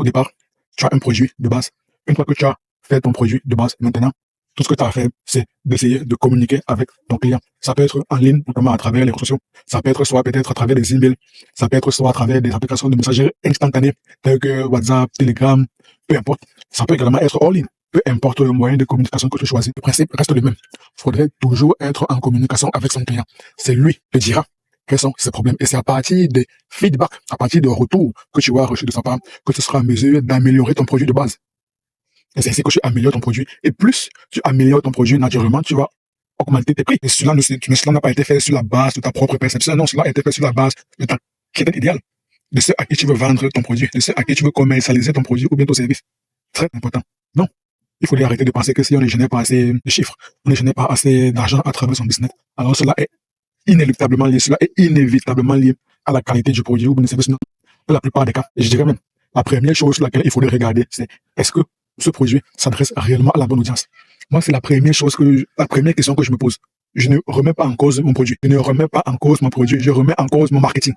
départ, tu as un produit de base. Une fois que tu as fait ton produit de base, maintenant, tout ce que tu as à faire, c'est d'essayer de communiquer avec ton client. Ça peut être en ligne, notamment à travers les réseaux sociaux. Ça peut être soit peut-être à travers des emails. Ça peut être soit à travers des applications de messagerie instantanée, telles que WhatsApp, Telegram, peu importe. Ça peut également être en ligne. Peu importe le moyen de communication que tu choisis, le principe reste le même. Il faudrait toujours être en communication avec son client. C'est lui qui te dira quels sont ses problèmes. Et c'est à partir des feedbacks, à partir des retours que tu auras reçus de sa part, que tu seras en mesure d'améliorer ton produit de base. Et c'est ainsi que tu améliores ton produit. Et plus tu améliores ton produit, naturellement, tu vas augmenter tes prix. Et cela n'a pas été fait sur la base de ta propre perception. Non, cela a été fait sur la base de ta clientèle idéale, de ceux à qui tu veux vendre ton produit, de ceux à qui tu veux commercialiser ton produit ou bien ton service. Très important. Non. Il faudrait arrêter de penser que si on ne génère pas assez de chiffres, on ne génère pas assez d'argent à travers son business, alors cela est inéluctablement lié, cela est inévitablement lié à la qualité du produit ou du service. Dans la plupart des cas, et je dirais même, la première chose sur laquelle il faudrait regarder, c'est est-ce que ce produit s'adresse réellement à la bonne audience. Moi, c'est la première question que je me pose. Je ne remets pas en cause mon produit. Je ne remets pas en cause mon produit. Je remets en cause mon marketing.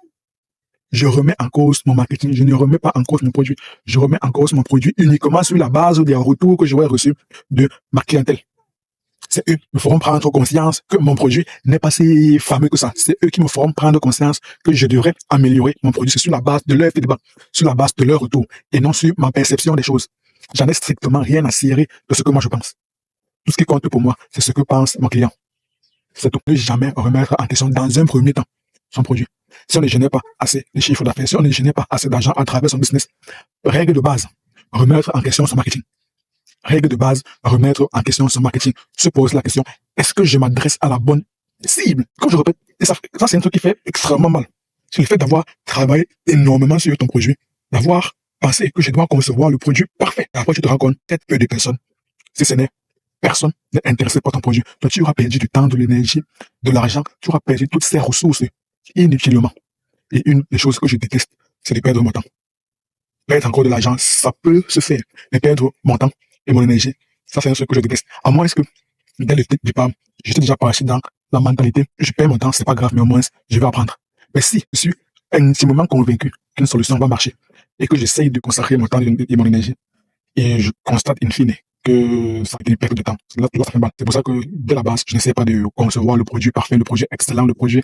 Je remets en cause mon marketing. Je ne remets pas en cause mon produit. Je remets en cause mon produit uniquement sur la base des retours que j'aurais reçus de ma clientèle. C'est eux qui me feront prendre conscience que mon produit n'est pas si fameux que ça. C'est eux qui me feront prendre conscience que je devrais améliorer mon produit. C'est sur la base de leur feedback, sur la base de leur retour, et non sur ma perception des choses. J'en ai strictement rien à cirer de ce que moi je pense. Tout ce qui compte pour moi, c'est ce que pense mon client. C'est tout. Ne jamais remettre en question dans un premier temps son produit. Si on ne génère pas assez de chiffres d'affaires, si on ne génère pas assez d'argent à travers son business, règle de base, remettre en question son marketing. Règle de base, remettre en question son marketing. Se pose la question, est-ce que je m'adresse à la bonne cible? Comme je répète, et ça c'est un truc qui fait extrêmement mal. C'est le fait d'avoir travaillé énormément sur ton produit, d'avoir pensé que je dois concevoir le produit parfait. Et après, tu te rends compte, peut-être peu de personnes, si ce n'est personne, n'est intéressé par ton produit. Toi, tu auras perdu du temps, de l'énergie, de l'argent, tu auras perdu toutes ces ressources inutilement. Et une des choses que je déteste, c'est de perdre mon temps. Perdre encore de l'argent, ça peut se faire. Mais perdre mon temps et mon énergie, ça c'est un truc que je déteste. À moins que, dès le départ, j'étais déjà parti dans la mentalité, je perds mon temps, c'est pas grave, mais au moins, je vais apprendre. Mais si je suis intimement convaincu qu'une solution va marcher et que j'essaye de consacrer mon temps et mon énergie, et je constate in fine que ça a été une perte de temps, là ça fait mal. C'est pour ça que, dès la base, je n'essaie pas de concevoir le produit parfait, le projet excellent, le projet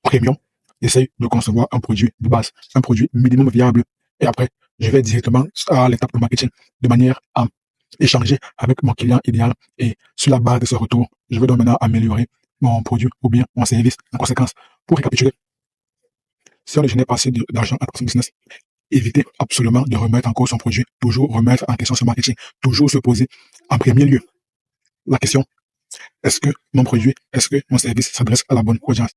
premium. J'essaie de concevoir un produit de base, un produit minimum viable. Et après, je vais directement à l'étape de marketing, de manière à échanger avec mon client idéal. Et sur la base de ce retour, je vais donc maintenant améliorer mon produit ou bien mon service en conséquence. Pour récapituler, si on ne génère pas assez d'argent à travers son business, évitez absolument de remettre en cause son produit, toujours remettre en question son marketing, toujours se poser en premier lieu la question, est-ce que mon produit, est-ce que mon service s'adresse à la bonne audience?